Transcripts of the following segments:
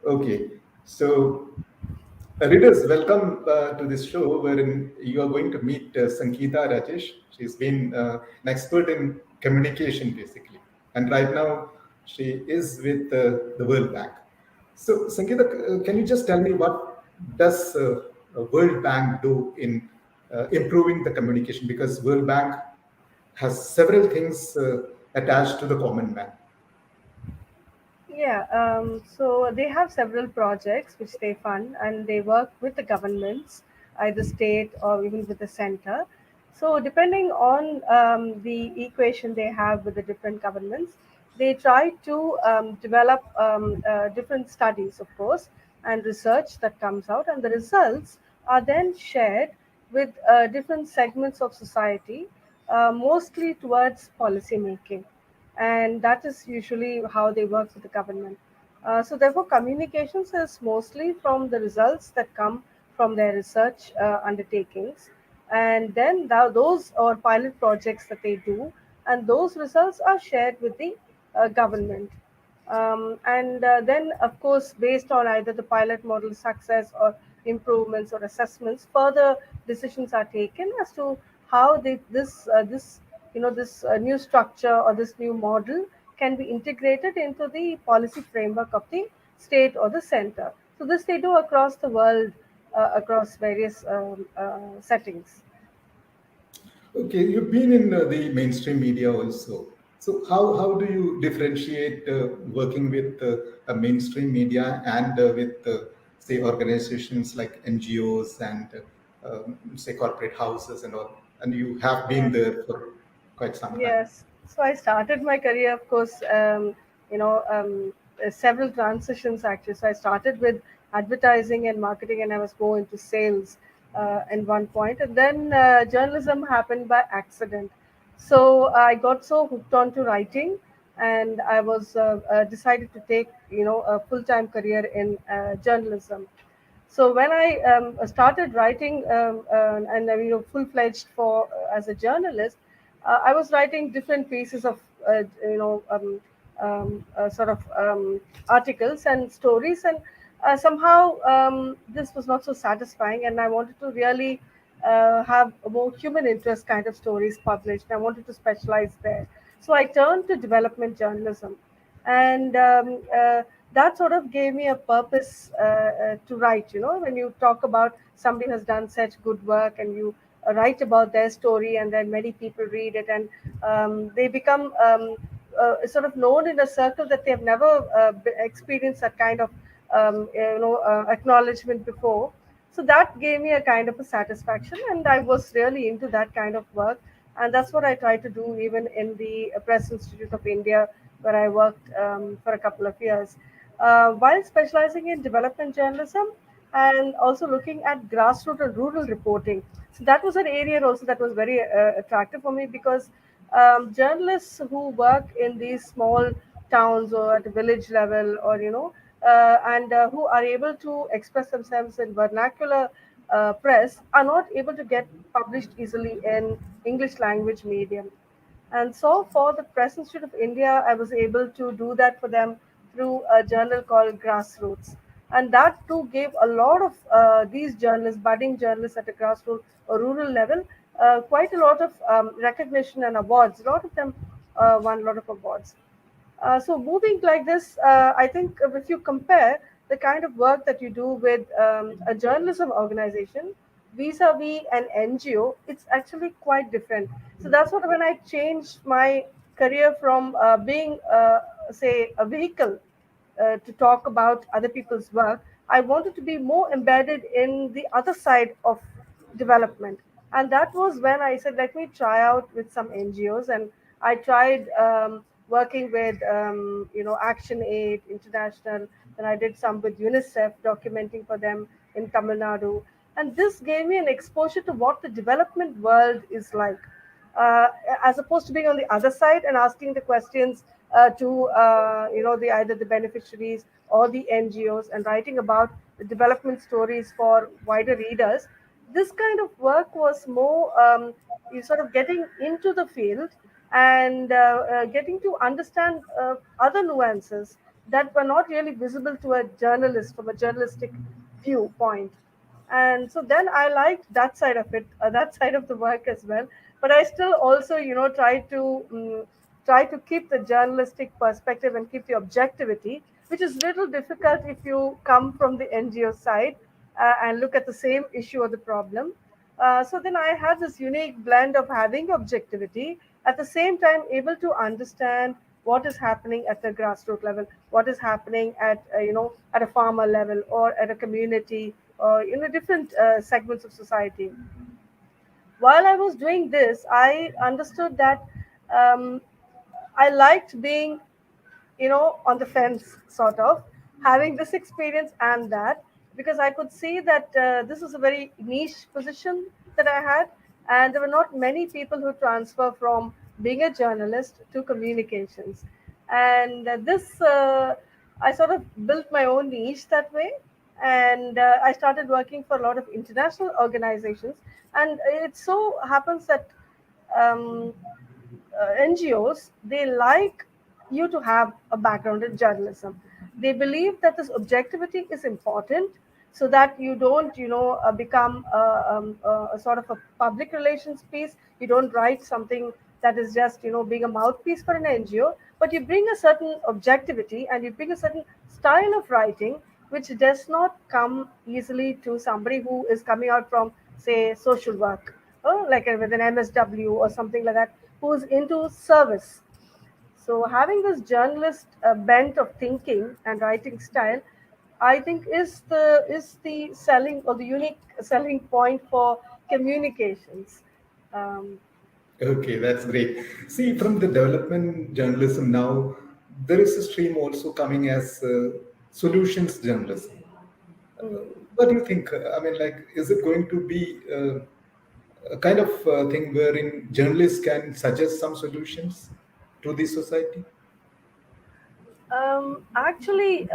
Okay, so readers, welcome to this show wherein you are going to meet Sangeetha Rajesh. She's been an expert in communication basically, and right now she is with the World Bank. So, Sangeetha, can you just tell me what does World Bank do in improving the communication? Because World Bank has several things attached to the common man. Yeah, so they have several projects which they fund and they work with the governments, either state or even with the center. So, depending on the equation they have with the different governments, they try to develop different studies, of course, and research that comes out, and the results are then shared with different segments of society, mostly towards policy making, and that is usually how they work with the government. So, therefore, communications is mostly from the results that come from their research undertakings, and then those are pilot projects that they do, and those results are shared with the government. And then, of course, based on either the pilot model success or improvements or assessments, further decisions are taken as to how this new structure or this new model can be integrated into the policy framework of the state or the center. So this they do across the world, across various settings. Okay, you've been in the mainstream media also. So how do you differentiate working with a mainstream media and with say organizations like NGOs and say corporate houses and all? And you have been Yes. there for quite some time. Yes. So I started my career, of course, several transitions actually. So I started with advertising and marketing, and I was more into sales in one point, and then journalism happened by accident. So I got so hooked on to writing, and I was decided to take a full time career in journalism. So when I started writing and full fledged for as a journalist, I was writing different pieces of sort of articles and stories, and somehow this was not so satisfying, and I wanted to really have a more human interest kind of stories published. I wanted to specialize there, so I turned to development journalism, and that sort of gave me a purpose to write. When you talk about somebody who has done such good work and you write about their story, and then many people read it, and they become sort of known in a circle that they have never experienced that kind of acknowledgement before. So that gave me a kind of a satisfaction, and I was really into that kind of work, and that's what I try to do even in the Press Institute of India, where I worked for a couple of years, while specializing in development journalism and also looking at grassroots and rural reporting. So that was an area also that was very attractive for me, because journalists who work in these small towns or at a village level, or and who are able to express themselves in vernacular press, are not able to get published easily in English language medium. And so, for the Press Institute of India, I was able to do that for them through a journal called Grassroots. And that too gave a lot of these journalists, budding journalists at a grassroots or rural level, quite a lot of recognition and awards. A lot of them won a lot of awards. So moving like this, I think if you compare the kind of work that you do with a journalism organization vis-a-vis an NGO, it's actually quite different. So that's what when I changed my career from being, say, a vehicle to talk about other people's work, I wanted to be more embedded in the other side of development. And that was when I said, let me try out with some NGOs. And I tried working with, Action Aid International. Then I did some with UNICEF, documenting for them in Tamil Nadu. And this gave me an exposure to what the development world is like, uh, as opposed to being on the other side and asking the questions to the either the beneficiaries or the NGOs, and writing about the development stories for wider readers. This kind of work was more you sort of getting into the field and getting to understand other nuances, that were not really visible to a journalist from a journalistic viewpoint. And so then I liked that side of it, that side of the work as well. But I still also, try to keep the journalistic perspective and keep the objectivity, which is little difficult if you come from the NGO side and look at the same issue or the problem. So then I had this unique blend of having objectivity, at the same time able to understand what is happening at the grassroots level, what is happening at at a farmer level or at a community or different segments of society. While I was doing this, I understood that um, I liked being on the fence, sort of having this experience and that, because I could see that this is a very niche position that I had, and there were not many people who transfer from being a journalist to communications. And I sort of built my own niche that way. And I started working for a lot of international organizations. And it so happens that um, NGOs, they like you to have a background in journalism. They believe that this objectivity is important, so that you don't, become a sort of a public relations piece. You don't write something that is just, being a mouthpiece for an NGO, but you bring a certain objectivity and you bring a certain style of writing which does not come easily to somebody who is coming out from, say, social work, like with an MSW or something like that, who's into service. So having this journalist bent of thinking and writing style, I think is the selling or the unique selling point for communications. Um, Okay, that's great. See, from the development journalism now, there is a stream also coming as solutions journalism. mm. What do you think? I mean, like, is it going to be a kind of thing wherein journalists can suggest some solutions to the society? Actually,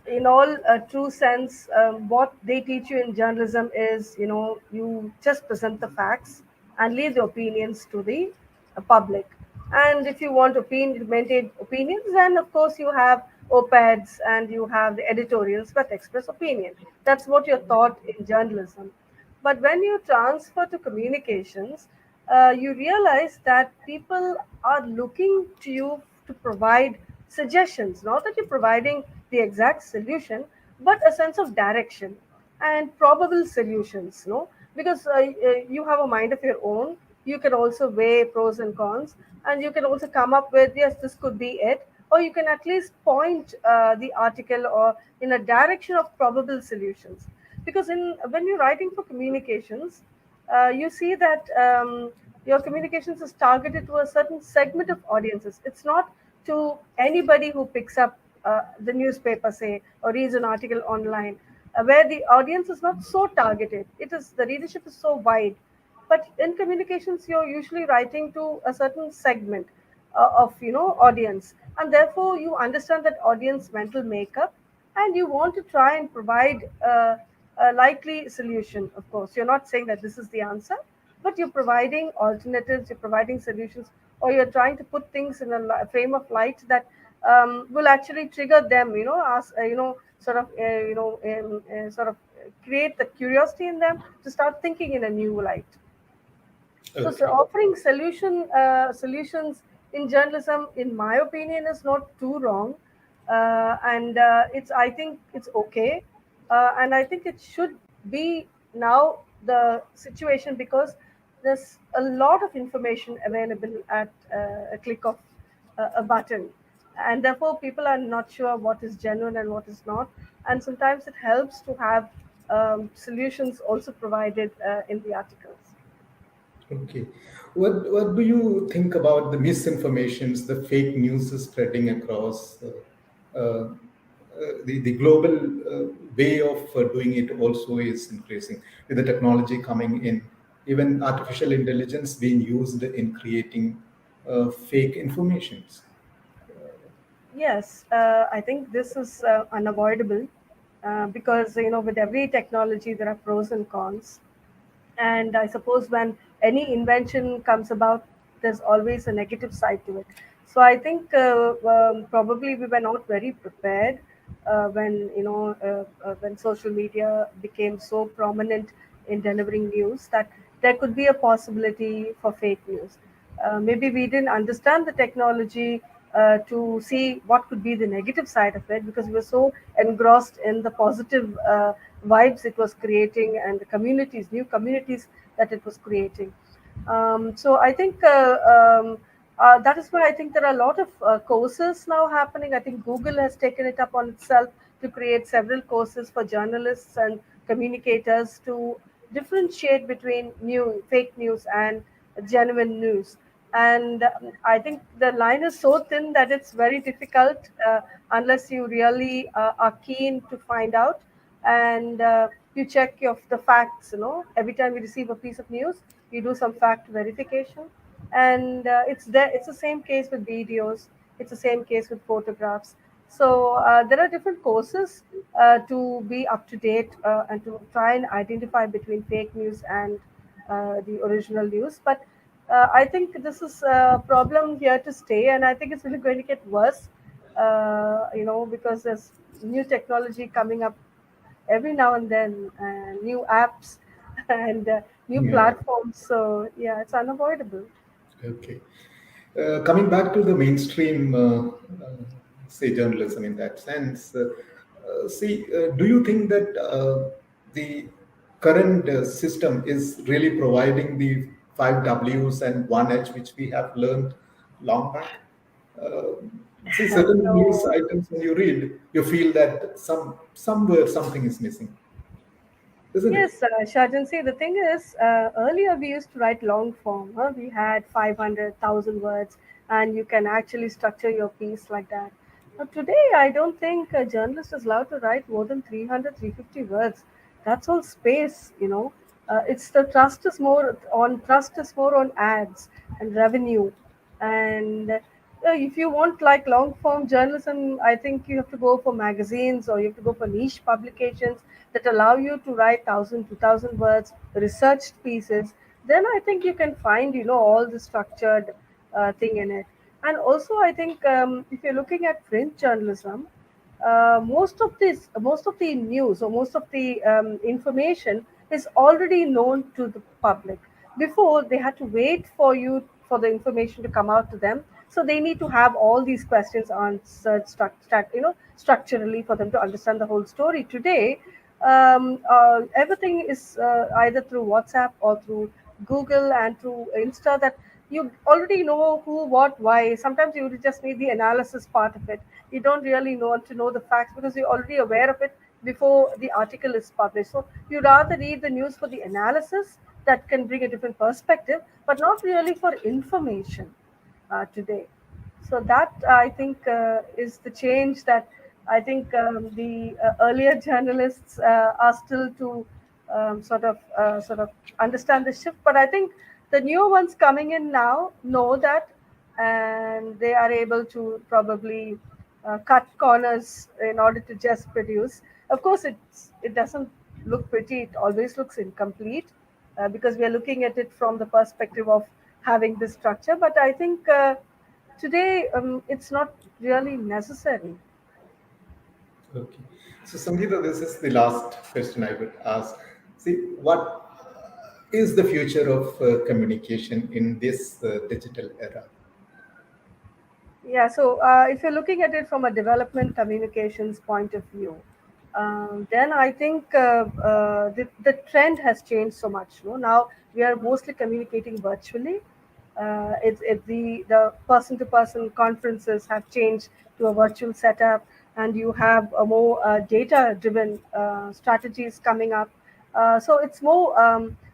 in all true sense, what they teach you in journalism is, you just present the facts and leave the opinions to the public. And if you want maintain opinions, then of course you have op-eds and you have the editorials that express opinion. That's what you're taught in journalism. But when you transfer to communications, you realize that people are looking to you to provide suggestions, not that you're providing the exact solution, but a sense of direction and probable solutions. No, because you have a mind of your own. You can also weigh pros and cons, and you can also come up with, yes, this could be it, or you can at least point the article or in a direction of probable solutions. Because in when you're writing for communications, you see that your communications is targeted to a certain segment of audiences. It's not to anybody who picks up the newspaper, say, or reads an article online, where the audience is not so targeted. It is the readership is so wide. But in communications, you're usually writing to a certain segment of audience, and therefore you understand that audience mental makeup, and you want to try and provide a likely solution. Of course, you're not saying that this is the answer, but you're providing alternatives, you're providing solutions, or you're trying to put things in a frame of light that will actually trigger them, ask, sort of, sort of create the curiosity in them to start thinking in a new light. So Okay. offering solutions in journalism, in my opinion, is not too wrong, and it's I think it's okay, and I think it should be now the situation, because there's a lot of information available at a click of a button, and therefore people are not sure what is genuine and what is not, and sometimes it helps to have solutions also provided in the articles. Okay. What do you think about the misinformations, the fake news is spreading across the global way of doing it also is increasing with the technology coming in, even artificial intelligence being used in creating fake informations. Yes, I think this is unavoidable, because with every technology there are pros and cons, and I suppose when any invention comes about, there's always a negative side to it. So I think probably we were not very prepared when when social media became so prominent in delivering news that there could be a possibility for fake news. Maybe we didn't understand the technology to see what could be the negative side of it because we were so engrossed in the positive vibes it was creating and the communities, new communities that it was creating. So I think that is why I think there are a lot of courses now happening. I think Google has taken it up on itself to create several courses for journalists and communicators to differentiate between fake news and genuine news. And I think the line is so thin that it's very difficult unless you really are keen to find out and you check the facts. Every time you receive a piece of news, you do some fact verification, and it's the same case with videos, it's the same case with photographs. So there are different courses to be up to date and to try and identify between fake news and the original news. But I think this is a problem here to stay, and I think it's really going to get worse. Because there's new technology coming up every now and then, new apps and new Yeah. platforms. So yeah, it's unavoidable. Okay. Coming back to the mainstream, say journalism in that sense, do you think that the current system is really providing the five W's and one H, which we have learned long back? Uh, See, certain news No. items when you read, you feel that somewhere something is missing, isn't it? Yes, Shajan, see, the thing is, earlier we used to write long form. Huh? We had 500,000 words, and you can actually structure your piece like that. But today, I don't think a journalist is allowed to write more than 300, 350 words. That's all space. It's the trust is more on ads and revenue. And if you want like long form journalism, I think you have to go for magazines or you have to go for niche publications that allow you to write 1,000, 2,000 words, researched pieces. Then I think you can find all the structured thing in it. And also, I think if you're looking at print journalism, most of the news or most of the information is already known to the public. Before, they had to wait for the information to come out to them, so they need to have all these questions answered structurally for them to understand the whole story. Today, everything is either through WhatsApp or through Google and through Insta, that you already know who, what, why. Sometimes you just need the analysis part of it. You don't really want to know the facts because you're already aware of it before the article is published. So you rather read the news for the analysis that can bring a different perspective, but not really for information today. So that I think is the change that I think the earlier journalists are still to sort of understand the shift. But I think the new ones coming in now know that, and they are able to probably cut corners in order to just produce. Of course, it doesn't look pretty. It always looks incomplete because we are looking at it from the perspective of having this structure. But I think today it's not really necessary. Okay. So, Sangeeta, this is the last question I would ask. See, what is the future of communication in this digital era? Yeah, so if you're looking at it from a development communications point of view, then I think the trend has changed so much. No? Now we are mostly communicating virtually. The person to person conferences have changed to a virtual setup, and you have a more data driven strategies coming up. So it's more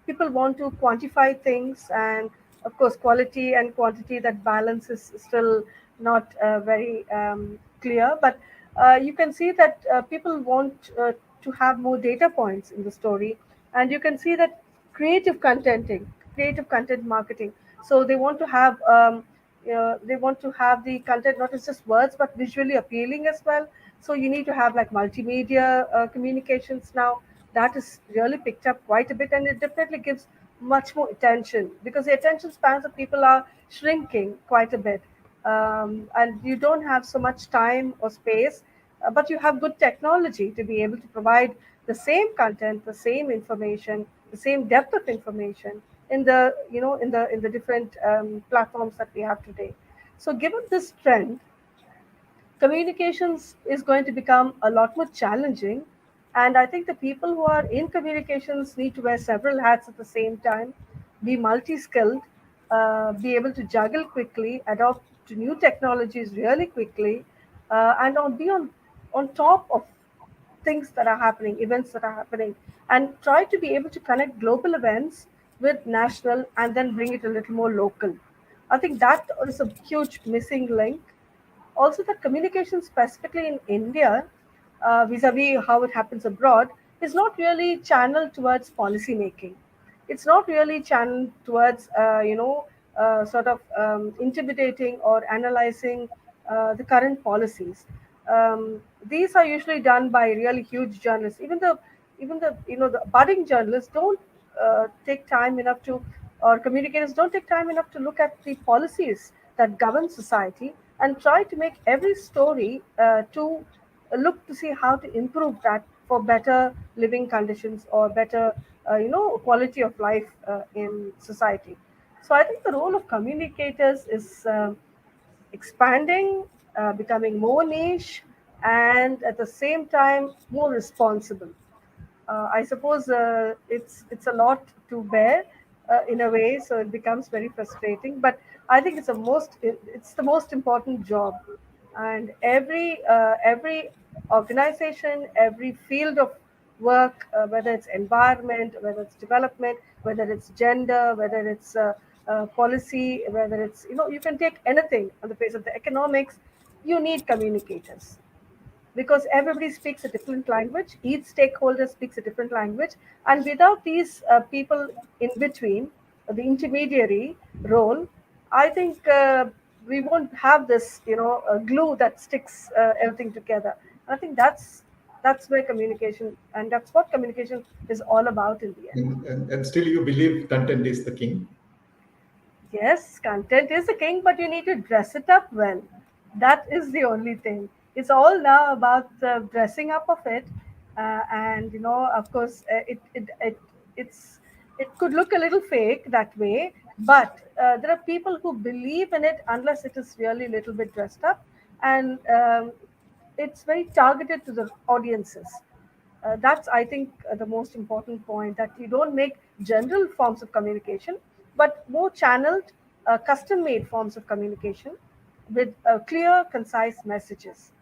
people want to quantify things, and of course, quality and quantity, that balance is still not very clear. But you can see that people want to have more data points in the story, and you can see that creative content marketing. So they want to have they want to have the content not as just words but visually appealing as well. So you need to have like multimedia communications now. That is really picked up quite a bit, and it definitely gives much more attention because the attention spans of people are shrinking quite a bit. and you don't have so much time or space, but you have good technology to be able to provide the same content, the same information, the same depth of information in the in the different platforms that we have today. So, given this trend, communications is going to become a lot more challenging. And I think the people who are in communications need to wear several hats at the same time, be multi skilled, be able to juggle quickly, adopt to new technologies really quickly, be on top of things that are happening, events that are happening, and try to be able to connect global events with national and then bring it a little more local. I think that is a huge missing link. Also, the communication specifically in India, vis-a-vis how it happens abroad, is not really channeled towards policy making. It's not really channeled towards sort of intimidating or analyzing the current policies. These are usually done by really huge journalists. Even the the budding journalists don't take time enough to, or communicators don't take time enough to look at the policies that govern society and try to make every story to look to see how to improve that for better living conditions or better quality of life in society. So I think the role of communicators is expanding, becoming more niche, and at the same time more responsible. I suppose it's a lot to bear in a way, so it becomes very frustrating. But I think it's the most important job, and every organization, every field of work, whether it's environment, whether it's development, whether it's gender, whether it's policy, whether it's you can take anything on the face of the economics, you need communicators because everybody speaks a different language. Each stakeholder speaks a different language, and without these people in between, the intermediary role, I think we won't have this, glue that sticks everything together. And I think that's where communication, and that's what communication is all about in the end. And still you believe content is the king. Yes, content is the king, but you need to dress it up well. That is the only thing. It's all now about the dressing up of it, and of course, it could look a little fake that way, but there are people who believe in it unless it is really a little bit dressed up, and it's very targeted to the audiences. That's, I think, the most important point, that you don't make general forms of communication, but more channeled, custom made forms of communication with clear, concise messages.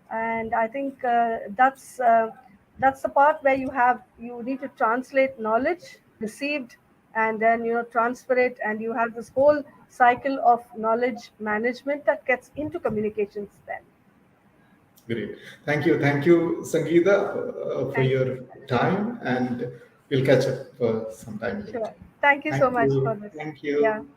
And I think that's the part where you need to translate knowledge received, and then transfer it, and you have this whole cycle of knowledge management that gets into communications then. Great. Thank you, Sangeeta, for Thank your you. time, and we'll catch up sometime later. Sure. Thank you so Thank much for you. this. Thank Yeah. you.